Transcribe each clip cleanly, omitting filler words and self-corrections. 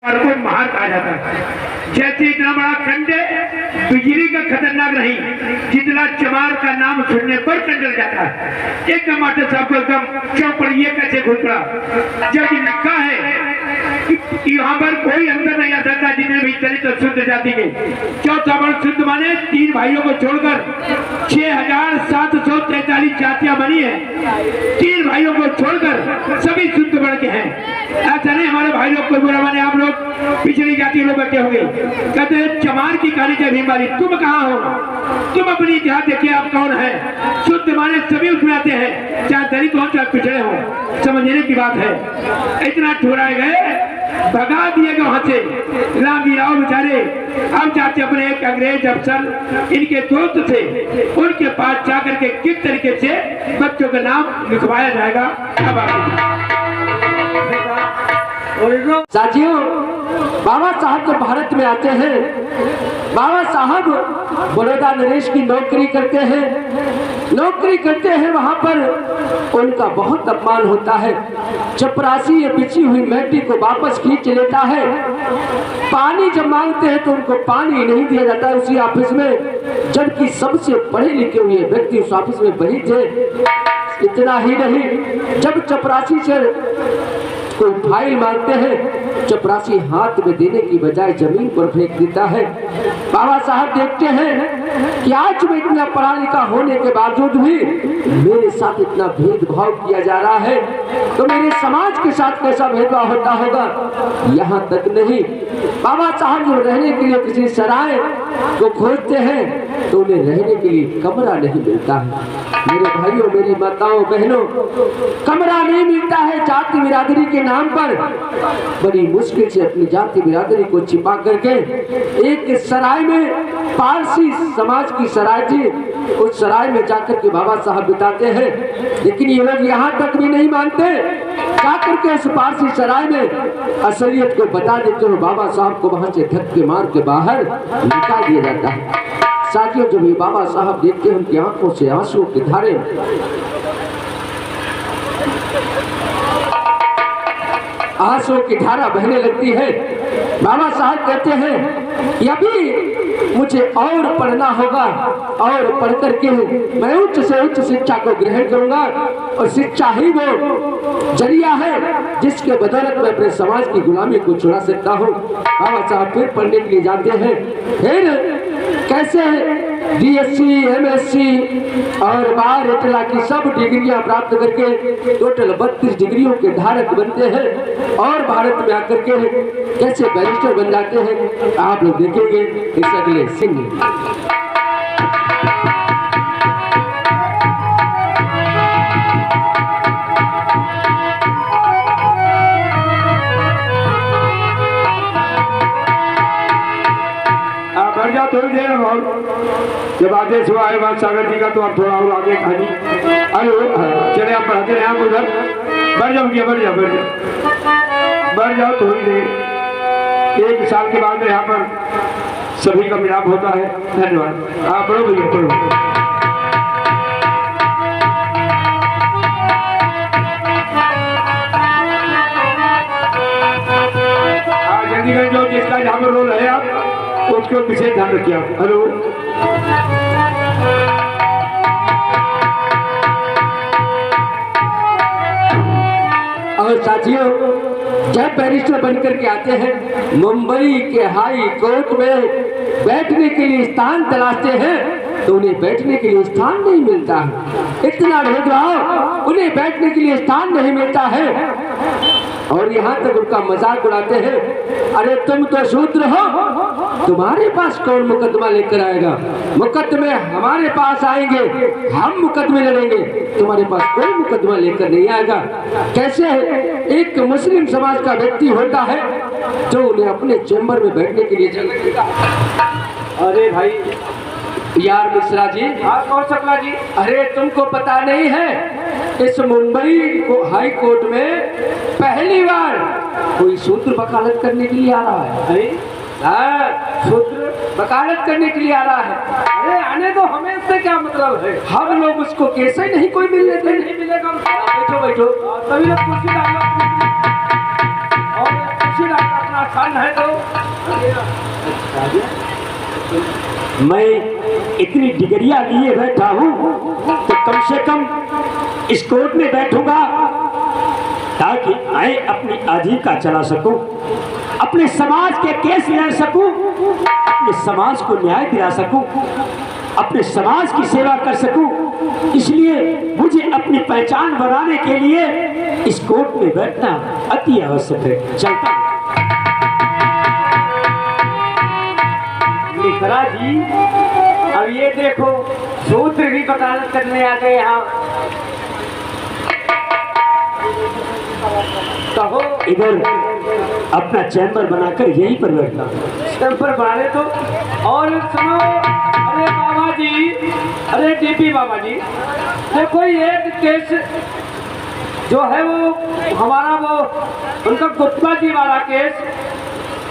को महार कहा जाता है। जैसे इतना बड़ा खंड बिजली का खतरनाक नहीं, जितना चमार का नाम सुनने पर कंडल जाता है। एक टमाटर साहब को एकदम चौपड़ ये कैसे घुस पड़ा। जब लिखा है यहाँ पर कोई अंदर नहीं आ सकता जिन्हें भी चलित शुद्ध जाति के। चौथा वर्ण शुद्ध माने 3 भाइयों को छोड़कर 6743 जातियां बनी है। 3 भाइयों को छोड़कर सभी शुद्ध वर्ण के हैं। ऐसा नहीं हमारे भाई लोग कोई बुरा माने, आप लोग पिछड़ी जाति लोग बैठे होंगे। कहते हैं चमार की कहानी जब हिमारी, तुम कहाँ हो, तुम अपनी इतिहास देखिए आप कौन है। शुद्ध माने सभी उसमें आते हैं, चाहे दलित हो चाहे पिछड़े हो, समझने की बात है। इतना ठुराए गए, भगा दिए गए वहां से। राम जी राव बेचारे अब जाते अपने एक अंग्रेज अफसर इनके दोस्त थे, उनके पास जाकर के किस तरीके से बच्चों का नाम लिखवाया जाएगा। अब साथियों, बाबा साहब जब भारत में आते हैं, बाबा साहब बड़ौदा नरेश की नौकरी करते हैं। वहां पर उनका बहुत अपमान होता है। चपरासी ये बिछी हुई मैटी को वापस खींच लेता है। पानी जब मांगते हैं तो उनको पानी नहीं दिया जाता है उसी ऑफिस में, जबकि सबसे पढ़े लिखे हुए व्यक्ति उस ऑफिस में वही थे। इतना ही नहीं, जब चपरासी से कोई फाइल मांगते हैं, चपरासी हाथ में देने की बजाय जमीन पर फेंक देता है। बाबा साहब देखते हैं कि आज मैं इतना पढ़ा लिखा होने के बावजूद भी मेरे साथ इतना भेदभाव किया जा रहा है, तो मेरे समाज के साथ कैसा भेदभाव होता होगा। यहाँ तक नहीं, बाबा साहब जो रहने के लिए किसी सराय को खोजते हैं तो उन्हें रहने के लिए कमरा नहीं मिलता है। मेरे भाइयों, मेरी माताओं बहनों, कमरा नहीं मिलता है। जाति बिरादरी के नाम पर बड़ी मुश्किल से अपनी जाति बिरादरी को छिपा करके एक सराय में, पारसी समाज की सराय थी, उस सराय में जाकर के बाबा साहब बिताते हैं। लेकिन ये लोग यहाँ तक भी नहीं मानते, जाकर के उस पारसी सराय में असलियत को बता देते हो। बाबा साहब को वहां से धक्के मार के बाहर निकाल दिया जाता है। साथियों, जब ये बाबा साहब देखते हैं, उनकी आंखों से आंसू की धारे धारा बहने लगती है। बाबा साहब कहते हैं अभी मुझे और पढ़ना होगा, और पढ़ करके मैं उच्च से उच्च शिक्षा को ग्रहण करूंगा, और शिक्षा ही वो जरिया है जिसके बदौलत मैं अपने समाज की गुलामी को छुड़ा सकता हूँ। बाबा साहब फिर पढ़ने के लिए जाते हैं। फिर कैसे DSc, MSc और बार इतला की सब डिग्रियां प्राप्त करके टोटल 32 डिग्रियों के धारक बनते हैं, और भारत में आकर के कैसे बैरिस्टर बन जाते हैं आप लोग देखेंगे इस अगले सीन में। थोड़ी देर और जब आदेश हुआ है सागर जी का, तो आप थोड़ा और आगे खाली। अरे चले आप पढ़ाते रहे, आप उधर बढ़ जाओ थोड़ी देर। 1 साल के बाद यहाँ पर सभी का मिलाप होता है। धन्यवाद। आप पढ़ो भैया, पढ़ो। जल्दी कर जो जिसका जहाँ पर रोल है आप उसको विशेष ध्यान रखिए आप। हेलो, और साथियों, जब बैरिस्टर बनकर के आते हैं, मुंबई के हाई कोर्ट में बैठने के लिए स्थान तलाशते हैं तो उन्हें बैठने के लिए स्थान नहीं मिलता है। इतना भेदभाव, उन्हें बैठने के लिए स्थान नहीं मिलता है। और यहाँ तक उनका मजाक उड़ाते हैं, अरे तुम तो शूद्र हो, तुम्हारे पास कौन मुकदमा लेकर आएगा। मुकदमे हमारे पास आएंगे, हम मुकदमे लड़ेंगे, तुम्हारे पास कोई मुकदमा लेकर नहीं आएगा। कैसे एक मुस्लिम समाज का व्यक्ति होता है जो उन्हें अपने चैम्बर में बैठने के लिए जगह देगा। अरे भाई यार मिश्रा जी, और सकला जी, अरे तुमको पता नहीं है, इस मुंबई को हाई कोर्ट में पहली बार कोई शूद्र वकालत करने के लिए आ रहा है। शूद्र वकालत करने के लिए आ रहा है। अरे आने दो, हमें इससे क्या मतलब है। हम लोग उसको कैसे नहीं कोई मिल लेते, नहीं मिलेगा। बैठो बैठो, तभी कुर्सी डालो और कुर्सी डालो अपना परेशान है तो मैं इतनी डिग्रियां लिए बैठा हूं तो कम से कम इस कोर्ट में बैठूंगा ताकि मैं अपनी आजीविका चला सकूं, अपने समाज के केस लड़ सकूं, अपने समाज को न्याय दिला सकूं, अपने समाज की सेवा कर सकूं। इसलिए मुझे अपनी पहचान बनाने के लिए इस कोर्ट में बैठना अति आवश्यक है। चलता हूं। मिश्रा जी, अब ये देखो सूत्र भी वकालत करने आ गए यहाँ। कहो, इधर अपना चैम्बर बनाकर यहीं पर बैठना। चैम्बर बना ले तो। और सुनो, अरे बाबा जी, अरे डीपी बाबा जी, देखो ये केस जो है वो हमारा वो उनका गुप्ता जी वाला केस,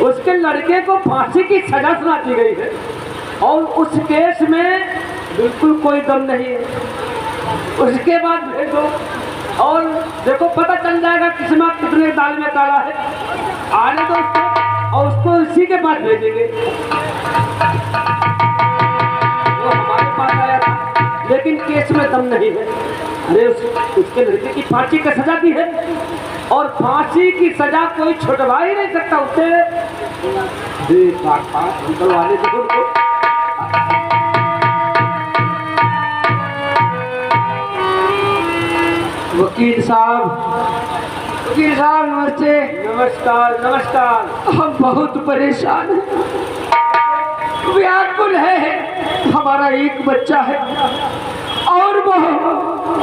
उसके लड़के को फांसी की सजा सुना दी गई है और उस केस में बिल्कुल कोई दम नहीं है। उसके बाद भेजो और देखो पता चल जाएगा किस्मत कितने दाल में काला है। आने दो उसको और उसको इसी के पास भेजेंगे। वो हमारे पास आया था लेकिन केस में दम नहीं है। अरे उसके लड़के की फांसी की सजा दी है और फांसी की सजा कोई छुटवा ही नहीं सकता उसे। निकलवाने दो उनको। वकील साहब नमस्ते। नमस्कार नमस्कार। हम बहुत परेशान हैं, व्याकुल है। हमारा एक बच्चा है और वो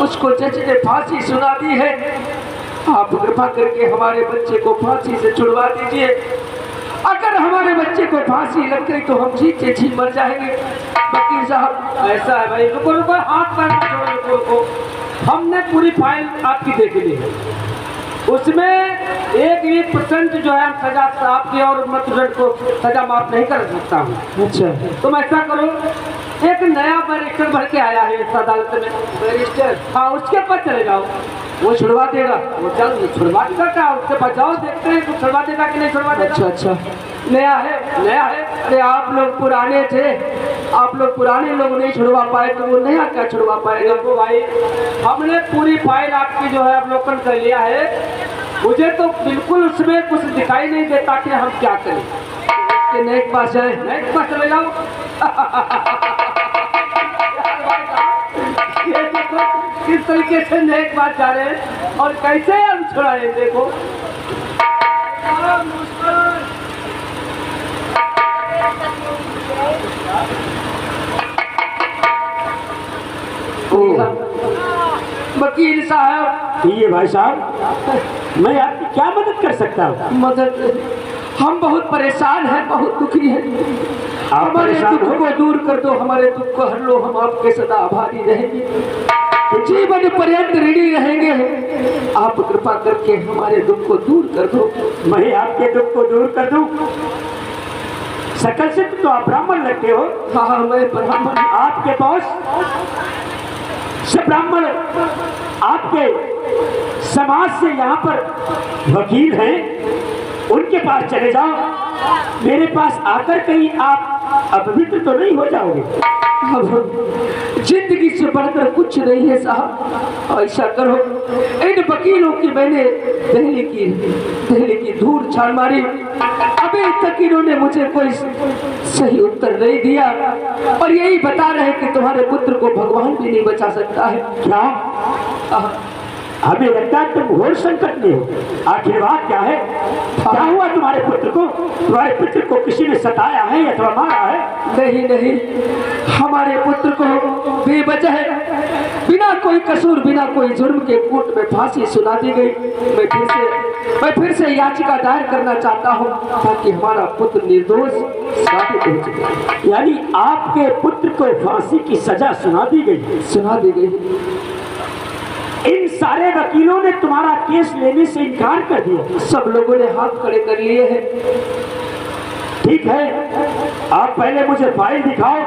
उसको जज ने फांसी सुना दी है। आप कृपा करके हमारे बच्चे को फांसी से छुड़वा दीजिए। अगर हमारे बच्चे को फांसी लग गई तो हम जीते जी मर जाएंगे। वकील साहब, ऐसा है भाई, रुको रुको, हाथ पैर मत छोड़ो, रुको रुको। हमने पूरी फाइल आपकी देख ली है, उसमें 1% जो है सजा आपकी और मैं तुरंत को सजा माफ नहीं कर सकता हूँ। अच्छा, तुम ऐसा करो, एक नया बैरिस्टर भर के आया है इस अदालत में। बैरिस्टर? हाँ, उसके पास चले जाओ, वो छुड़वा देगा। वो चल छुड़वा देगा क्या, उसके पास जाओ, देखते हैं तो छुड़वा देगा कि नहीं छुड़वा देगा। अच्छा अच्छा, नया है, नया है। अरे आप लोग पुराने थे, आप लोग पुराने लोग नहीं छुड़वा पाए तो वो नया क्या छुड़वा पाएगा। देखो भाई, हमने पूरी फाइल आपकी जो है अवलोकन कर लिया है। मुझे तो बिल्कुल उसमें कुछ दिखाई नहीं देता कि हम क्या करें। उसके नए के पास जाए। नए के पास चले जाओ। ये देखो किस तरीके से नए के पास जा रहे हैं और कैसे हम छुड़ाए। देखो वकील साहब, ये भाई साहब, मैं आपकी क्या मदद कर सकता हूँ? मदद, हम बहुत परेशान हैं, बहुत दुखी हैं। आप हमारे परेशान दुख हो? को दूर कर दो, हमारे दुख को हर लो। हम आपके सदा आभारी रहेंगे, जीवन पर्यंत ऋणी रहेंगे। आप कृपा करके हमारे दुख को दूर कर दो। मैं आपके दुख को दूर कर दूं? सकल से तो आप ब्राह्मण लगते हो। हाँ, मैं ब्राह्मण। आपके पास से ब्राह्मण आपके समाज से यहाँ पर वकील हैं, उनके पास चले जाओ। मेरे पास आकर कहीं आप अपवित्र तो नहीं हो जाओगे? अब जिंदगी से बढ़कर कुछ नहीं है साहब। ऐसा करो, इन वकीलों की मैंने दहली की धूल छान मारी, अभी तक इन्होंने मुझे कोई सही उत्तर नहीं दिया और यही बता रहे कि तुम्हारे पुत्र को भगवान भी नहीं बचा सकता है। क्या? हमें लगता है तुम घोर संकट में हो। आखिर बात क्या है? क्या हुआ तुम्हारे पुत्र को? तुम्हारे पुत्र को किसी ने सताया है या थोड़ा मारा है? नहीं नहीं, हमारे पुत्र को बेवजह बिना कोई कसूर, बिना कोई जुर्म के कोर्ट में फांसी सुना दी गई। मैं फिर से याचिका दायर करना चाहता हूँ ताकि हमारा पुत्र निर्दोष साबित हो सके। यानी आपके पुत्र को फांसी की सजा सुना दी गई? सुना दी गई। इन सारे वकीलों ने तुम्हारा केस लेने से इनकार कर दिया। सब लोगों ने हाथ खड़े कर लिए हैं। ठीक है, आप पहले मुझे फाइल दिखाओ,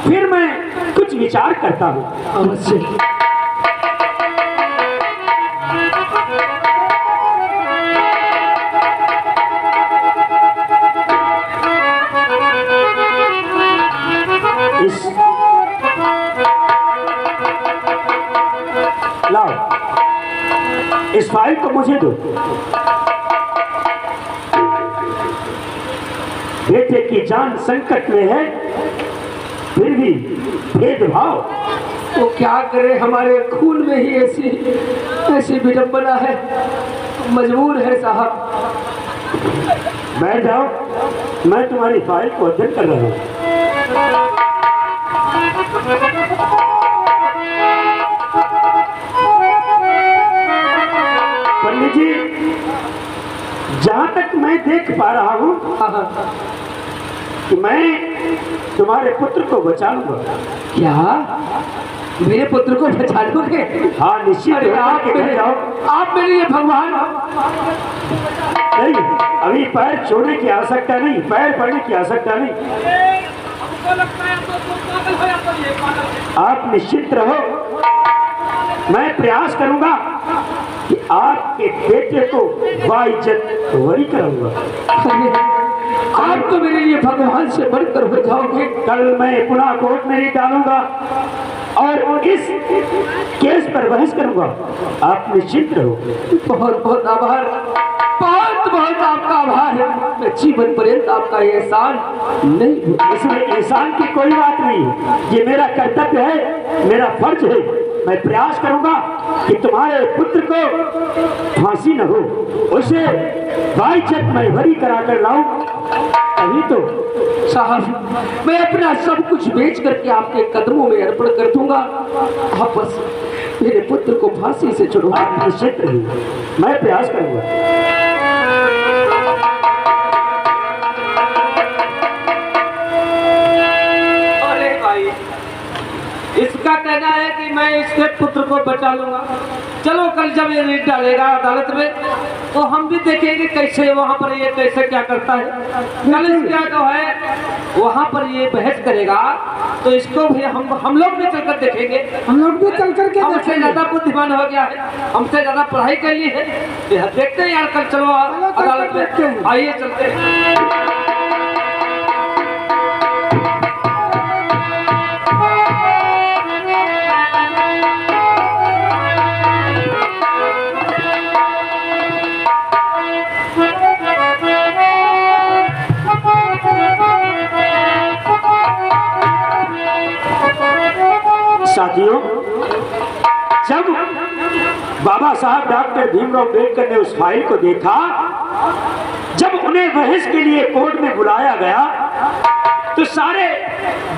फिर मैं कुछ विचार करता हूँ। अवश्य। इस फाइल को मुझे दो। बेटे की जान संकट में है, फिर भी भेदभाव। वो क्या करे, हमारे खून में ही ऐसी विडंबना है, मजबूर है साहब। बैठ जाओ, मैं तुम्हारी फाइल को अध्ययन कर रहा हूँ। पंडित जी, जहां तक मैं देख पा रहा हूँ कि मैं तुम्हारे पुत्र को बचा लूंगा। क्या मेरे पुत्र को बचा लोगे? हाँ निश्चित। अरे आप मेरे लिए भगवान। नहीं, अभी पैर छोड़ने की आवश्यकता नहीं, पैर पड़ने की आवश्यकता नहीं। आप निश्चित रहो, मैं प्रयास करूंगा कि आपके बेटे को बाइज्जत वरी कराऊंगा। आप तो मेरे लिए भगवान से बढ़कर हो जाओगे। कल मैं पुनः कोर्ट में नहीं डालूंगा और इस केस पर बहस करूंगा। आप निश्चिंत रहो। बहुत बहुत आभार, बहुत बहुत आपका आभार है। मैं जीवन पर्यंत आपका एहसान नहीं भूलूंगा। इसमें एहसान की कोई बात नहीं है, ये मेरा कर्तव्य है, मेरा फर्ज है। मैं प्रयास करूंगा कि तुम्हारे पुत्र को फांसी न हो, उसे बाइज्जत मैं वरी करा कर लाऊं। अभी तो साहब, मैं अपना सब कुछ बेच करके आपके कदमों में अर्पण कर दूंगा। आप बस मेरे पुत्र को फांसी से छुड़ो। आप निश्चित रहिए, मैं प्रयास करूंगा। इसका कहना है कि मैं इसके पुत्र को बचा लूंगा। चलो कल जब ये रिट डालेगा अदालत में तो हम भी देखेंगे कैसे वहाँ पर ये कैसे क्या करता है। कल इसका जो है वहाँ पर ये बहस करेगा तो इसको भी हम लोग भी चलकर देखेंगे। हम लोग भी चल करके हमसे ज्यादा बुद्धिमान हो गया है, हमसे ज्यादा पढ़ाई कर ली है। देखते हैं यार, कल चलो अदालत में, आइए चलते हैं। साथियों, जब बाबा साहब डॉक्टर भीमराव अम्बेडकर ने उस फाइल को देखा, जब उन्हें बहस के लिए कोर्ट में बुलाया गया तो सारे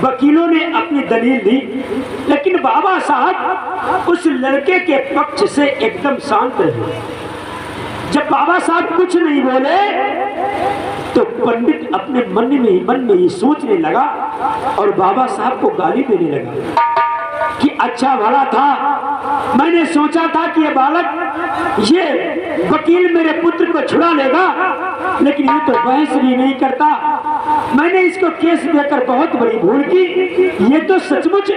वकीलों ने अपनी दलील दी, लेकिन बाबा साहब उस लड़के के पक्ष से एकदम शांत रहे। जब बाबा साहब कुछ नहीं बोले तो पंडित अपने मन में ही सोचने लगा और बाबा साहब को गाली देने लगा कि अच्छा भला था, मैंने सोचा था कि ये बालक, ये वकील मेरे पुत्र को छुड़ा लेगा, लेकिन ये तो बहस भी नहीं करता। मैंने इसको केस देकर बहुत बड़ी भूल की। ये तो सचमुच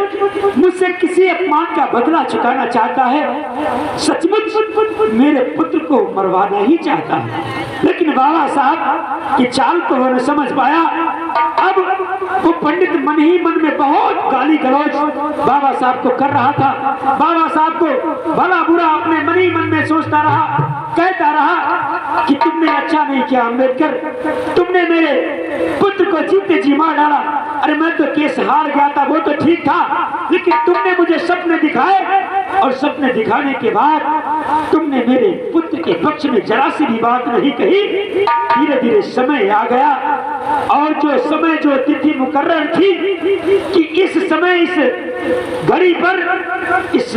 मुझसे किसी अपमान का बदला चुकाना चाहता है, सचमुच मेरे पुत्र को मरवाना ही चाहता है। लेकिन बाबा साहब की चाल को वो न समझ पाया। अब वो पंडित मन ही मन में बहुत गाली गलौज बाबा साहब को कर रहा था। बाबा साहब को भला बुरा अपने मन ही मन में सोचता रहा, कहता रहा कि तुमने अच्छा नहीं किया अम्बेडकर, तुमने मेरे पुत्र को जीते जी मार डाला। अरे मैं तो केस हार गया था, वो तो ठीक था, लेकिन तुमने मुझे सपने दिखाए और सपने दिखाने के बाद तुमने मेरे पुत्र के पक्ष में जरा सी भी बात नहीं कही। धीरे धीरे समय आ गया और जो तिथि मुकर्रर थी कि इस समय इस घड़ी पर इस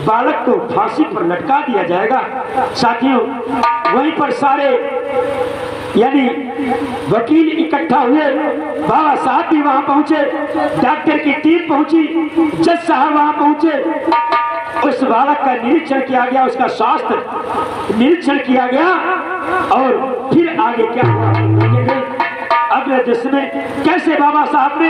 बालक को फांसी पर लटका दिया जाएगा। साथियों, वहीं पर सारे यानी वकील इकट्ठा हुए, बाबा साहब भी वहां पहुंचे, डॉक्टर की टीम पहुंची, जज साहब वहां पहुंचे। उस बालक का निरीक्षण किया गया, उसका स्वास्थ्य निरीक्षण किया गया और फिर आगे क्या हुआ अगले दृश्य में कैसे बाबा साहब ने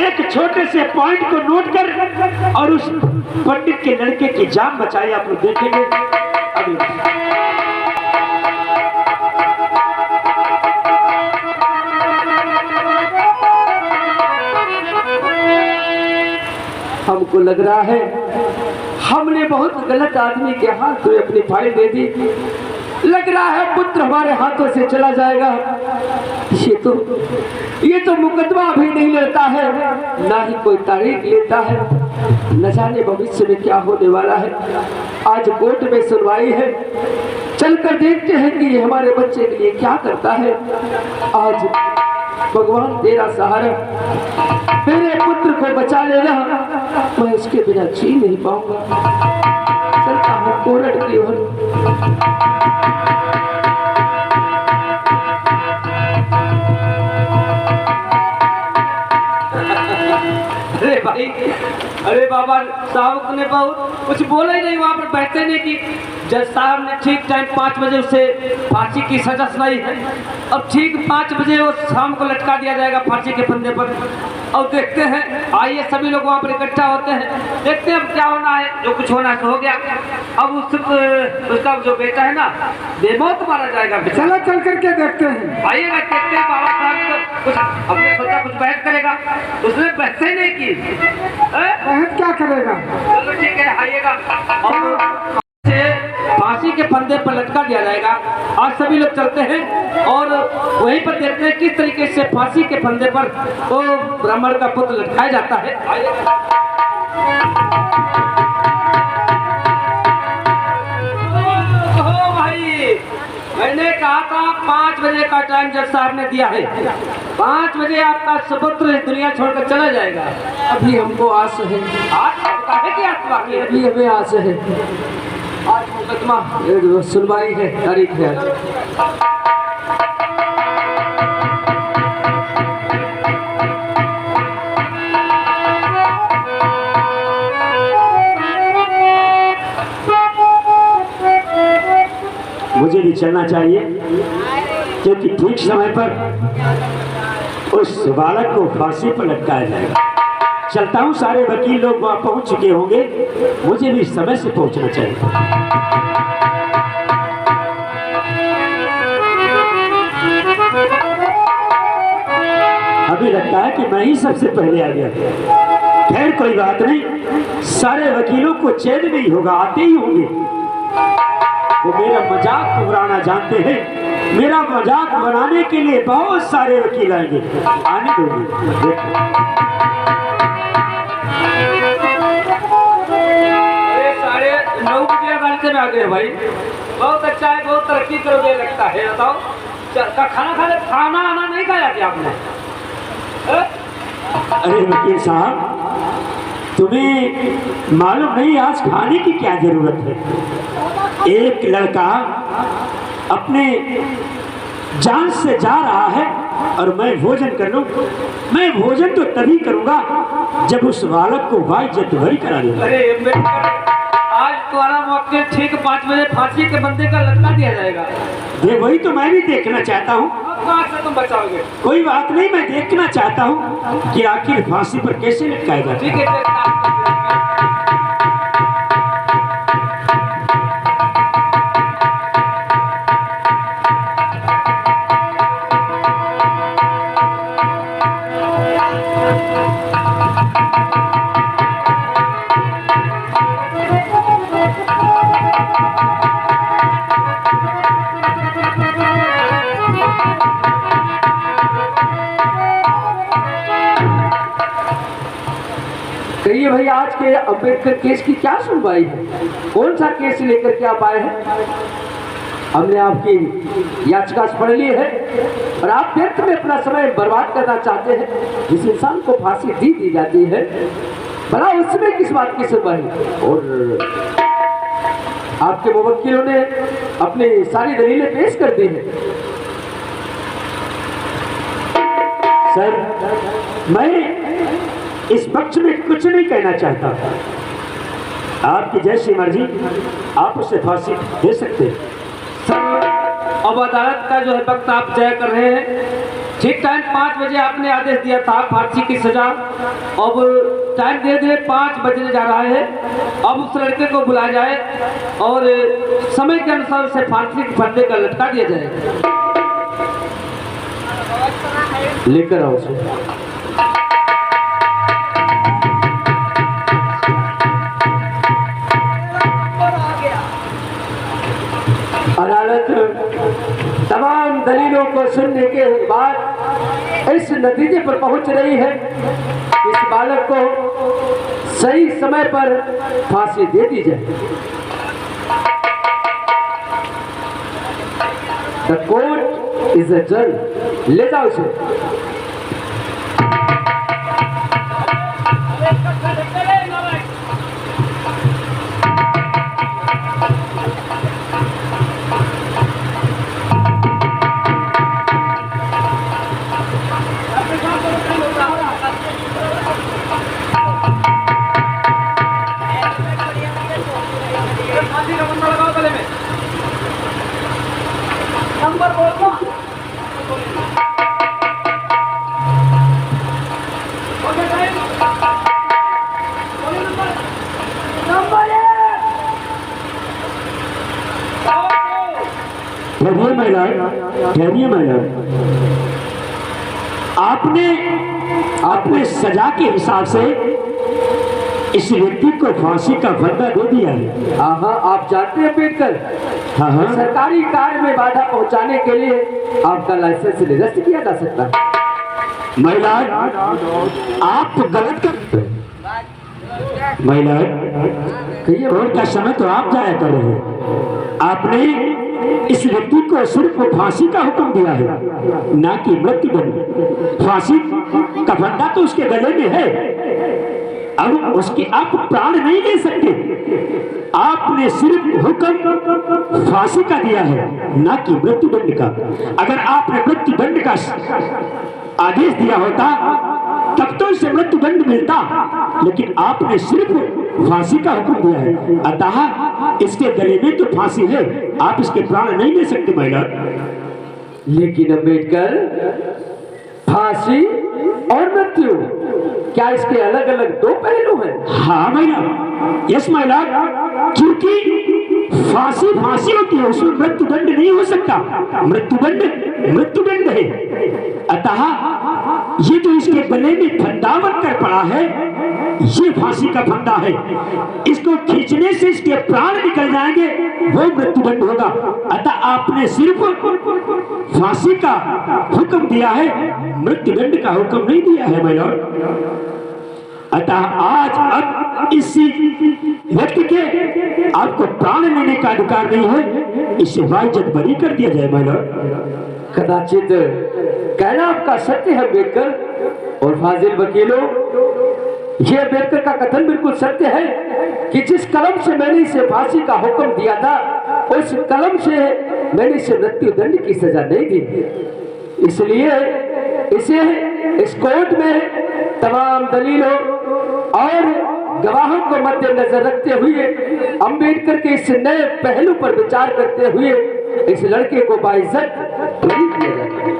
एक छोटे से पॉइंट को नोट कर और उस पंडित के लड़के की जान बचाई, आप लोग देखेंगे अगले। हमको लग रहा है हमने बहुत गलत आदमी के हाथ में अपनी फाइल दे दी। लग रहा है पुत्र हमारे हाथों से चला जाएगा। ये तो मुकदमा भी नहीं लेता है, ना ही कोई तारीख लेता है। न जाने भविष्य में क्या होने वाला है। आज कोर्ट में सुनवाई है, चलकर देखते हैं कि ये हमारे बच्चे के लिए क्या करता है। आज भगवान तेरा सहारा, मेरे पुत्र को बचा लेना, मैं उसके बिना जी नहीं पाऊंगा। चलता हूँ कोर्ट की ओर। अरे भाई, अरे बाबा साहब ने बहुत कुछ बोला ही नहीं, वहाँ पर बैठते नहीं कि जज साहब ने ठीक टाइम 5 बजे उसे फांसी की सजा सुनाई है। अब ठीक 5 बजे वो शाम को लटका दिया जाएगा फांसी के फंदे पर। और देखते हैं, आइए सभी लोग वहाँ पर इकट्ठा होते हैं, देखते हैं अब क्या होना है। जो कुछ होना है तो हो गया। अब उसका जो बेटा है ना, बेमौत मारा जाएगा। चलो चल करके देखते हैं। आइएगा, देखते हैं। बाबा साहब कुछ हमने सोचा कुछ बहस करेगा, उसने बहस ही नहीं की। बहस क्या करेगा? चलो ठीक है, आइएगा। और फांसी के फंदे पर लटका दिया जाएगा। आज सभी लोग चलते हैं और वहीं पर देखते हैं किस तरीके से फांसी के फंदे पर वो ब्राह्मण का पुत्र लटकाया जाता है। ओ भाई, मैंने कहा था 5 बजे का टाइम जज साहब ने दिया है। 5 बजे आपका सुपुत्र इस दुनिया छोड़कर चला जाएगा। अभी हमको आस है। आज है कि आज बाकी है? अभी हमें आस है। आज मुकदमा सुनवाई है, तारीख है आज। मुझे भी चलना चाहिए, क्योंकि ठीक समय पर उस बालक को फांसी पर लटकाया जाएगा। चलता हूँ, सारे वकील लोग वहाँ पहुँच चुके होंगे, मुझे भी समय से पहुँचना चाहिए। अभी लगता है कि मैं ही सबसे पहले आ गया। खैर कोई बात नहीं, सारे वकीलों को चैन नहीं होगा, आते ही होंगे। वो मेरा मजाक उड़ाना जानते हैं। मेरा मजाक बनाने के लिए बहुत सारे वकील आएंगे, आने दोगे। अरे साढ़े 9 बजे अदालत में आ गए भाई। बहुत अच्छा है, बहुत तरक्की करोगे लगता है। बताओ, खाना आना नहीं खाया क्या आपने? अरे वकील साहब, तुम्हें मालूम नहीं आज खाने की क्या जरूरत है। एक लड़का अपने जान से जा रहा है और मैं भोजन कर लूं। मैं भोजन तो तभी करूंगा जब उस बालक को वाइज्जत भरी करा दूंगा। अरे आज तुम्हारा मौके ठीक 5 बजे फांसी के बंदे का लटका दिया जाएगा। ये वही तो मैं भी देखना चाहता हूँ। कहाँ से तुम बचाओगे? कोई बात नहीं, मैं देखना चाहता हूँ कि आखिर फांसी पर कैसे लटकाया जाता है। ठीक है, कहिए भैया, आज के अम्बेडकर केस की क्या सुनवाई है? कौन सा केस लेकर के आप आए हैं? हमने आपकी याचिका पढ़ ली है और आप व्यर्थ में अपना समय बर्बाद करना चाहते हैं। जिस इंसान को फांसी दी जाती है, भला उसमें किस बात की सुनवाई? और आपके मुवक्किलों ने अपनी सारी दलीलें पेश कर दी है। सर, मैं इस पक्ष में कुछ नहीं कहना चाहता। आपकी जैसी मर्जी, आप उसे फांसी दे सकते हैं। सर, अब अदालत का जो है वक्त आप तय कर रहे हैं। ठीक टाइम 5 बजे आपने आदेश दिया था फांसी की सजा। अब टाइम धीरे धीरे 5 बजने जा रहा है। अब उस लड़के को बुलाया जाए और समय के अनुसार उसे फांसी के फंदे का लटका दिया जाए। लेकर आओ उसे। अदालत तमाम दलीलों को सुनने के बाद इस नतीजे पर पहुंच रही है कि इस बालक को सही समय पर फांसी दे दी जाए। द कोर्ट इज अ जज। ले जाओ उसे। नंबर बोलना। Okay time. नंबर ठहरिए महिला, ठहरिए महिला। आपने सजा के हिसाब से इस व्यक्ति को फांसी का फंदा दे दिया है। हाँ, आप जानते हैं अम्बेडकर, हाँ, सरकारी कार्य में बाधा पहुंचाने के लिए आपका लाइसेंस निरस्त किया जा सकता है। महिला, आप गलत कर महिला, कोर्ट का समय तो आप जाया कर रहे हैं। आपने इस व्यक्ति को सिर्फ फांसी का हुक्म दिया है, ना कि मृत्युदंड। फांसी का फंदा तो उसके गले में है, अब उसके आप प्राण नहीं ले सकते। आपने सिर्फ हुक्म फांसी का दिया है, ना कि मृत्युदंड का। अगर आपने मृत्युदंड का आदेश दिया होता तब तो इसे मृत्युदंड मिलता, लेकिन आपने सिर्फ फांसी का हुक्म दिया है। अतः इसके गले में तो फांसी है, आप इसके प्राण नहीं ले सकते महिला। लेकिन अम्बेडकर, फांसी और मृत्यु क्या इसके अलग अलग दो पहलू हैं? हाँ महिला, यस महिला, क्योंकि फांसी होती है, उसमें मृत्युदंड नहीं हो सकता। मृत्युदंड है। अतः ये जो इसके गले में फंदा बनकर पड़ा है, ये फांसी का फंदा है। इसको खींचने से इसके प्राण निकल जाएंगे, वो मृत्युदंड होगा। अतः आपने सिर्फ फांसी का हुक्म दिया है, मृत्युदंड का हुक्म नहीं दिया है महिला। अतः आज अब इसी व्यक्ति के आपको प्राण लेने का अधिकार नहीं है, इसे वाइजत बरी कर दिया जाए महिला। कदाचित कहना आपका सत्य है अम्बेडकर और फाजिल वकीलों, ये अम्बेडकर का कथन बिल्कुल सत्य है कि जिस कलम से मैंने इसे फांसी का हुक्म दिया था, उस कलम से मैंने इसे मृत्युदंड की सजा नहीं दी। इसलिए इसे इस कोर्ट में तमाम दलीलों और गवाहों को मद्देनजर रखते हुए, अम्बेडकर के इस नए पहलू पर विचार करते हुए इस लड़के को बाइज्जत बरी किया जाता है।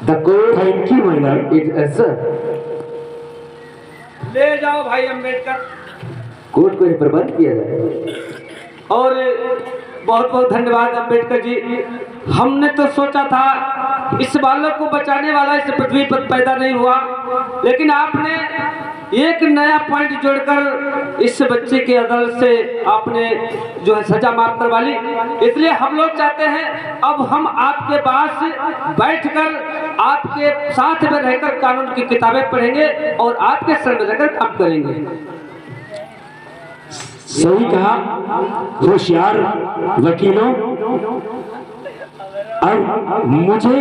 थैंक यू महिला। ले जाओ भाई अम्बेडकर। कोर्ट को यह प्रबंध किया जाए। और बहुत बहुत धन्यवाद अम्बेडकर जी। हमने तो सोचा था इस बालक को बचाने वाला इस पृथ्वी पर पैदा नहीं हुआ, लेकिन आपने एक नया पॉइंट जोड़कर इस बच्चे के अदालत से आपने जो है सजा माफ करवा ली। इसलिए हम लोग चाहते हैं अब हम आपके पास बैठकर आपके साथ में रहकर कानून की किताबें पढ़ेंगे और आपके सर में रहकर काम करेंगे। सही कहा होशियार वकीलों। अब मुझे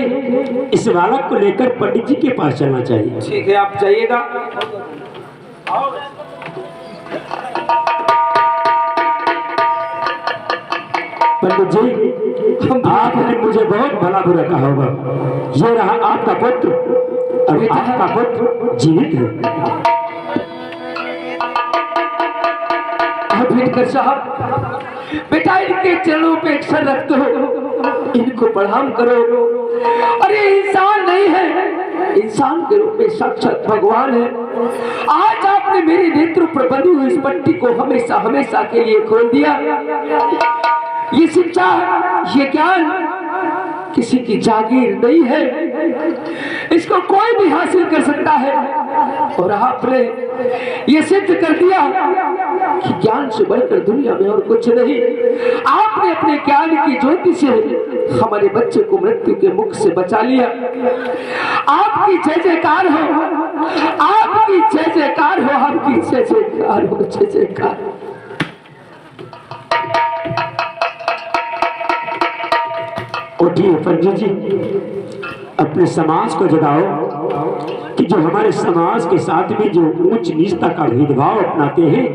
इस बालक को लेकर पंडित जी के पास चलना चाहिए। ठीक है, आप जाइएगा। पंडित जी, आपने मुझे बहुत भला बुरा कहा होगा। ये रहा आपका पुत्र, अब आपका पुत्र जीवित है। अम्बेडकर साहब, बेटा इनके चरणों पे एक सर रख दो, इनको प्रणाम करो। अरे इंसान नहीं है, इंसान के रूप में साक्षात भगवान है। आज आपने मेरे नेत्र पर बंधी हुई इस पट्टी को हमेशा हमेशा के लिए खोल दिया। ये शिक्षा, ये ज्ञान किसी की जागीर नहीं है, इसको कोई भी हासिल कर सकता है। और आपने ये सिद्ध कर दिया कि ज्ञान से बढ़कर दुनिया में और कुछ नहीं। आपने अपने ज्ञान की ज्योति से हमारे बच्चे को मृत्यु के मुख से बचा लिया। आपकी जय जयकार हो, आपकी जय जयकार हो, आपकी जय जयकार हो, जय जयकार। उठिए पंडित जी, अपने समाज को जगाओ कि जो हमारे समाज के साथ में जो ऊंच नीचता का भेदभाव अपनाते हैं,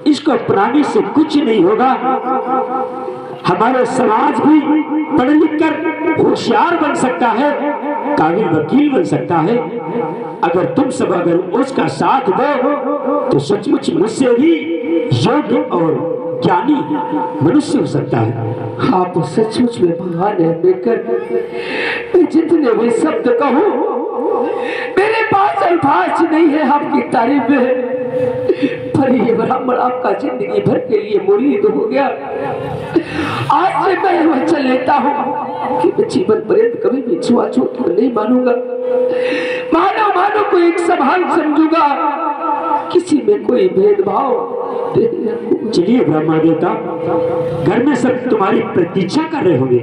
इसको अपनाने से कुछ नहीं होगा। हमारे समाज भी पढ़ लिख कर होशियार बन सकता है, काबिल वकील बन सकता है। अगर तुम सब अगर उसका साथ दो तो सचमुच मुझसे भी योग्य और ज्ञानी मनुष्य हो सकता है। आप तो सचमुच में महान है बेकर। मैं जितने भी शब्द कहूँ मेरे पास अल्फाज नहीं है आपकी तारीफ में। पर ये ब्राह्मण आपका जिंदगी भर के लिए मुरीद हो गया। आज से मैं वचन लेता हूँ कि मैं जीवन पर्यंत कभी भी छुआछूत को नहीं मानूंगा। मानव मानव को एक समान समझूंगा, किसी में कोई भेदभाव। चलिए ब्रह्मा देवता, घर में सब तुम्हारी प्रतीक्षा कर रहे होंगे।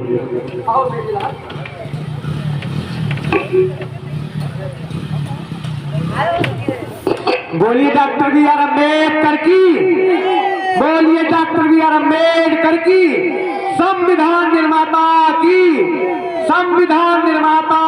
बोलिए डॉक्टर बी आर अम्बेडकर की, बोलिए डॉक्टर बी आर अम्बेडकर की, संविधान निर्माता की, संविधान निर्माता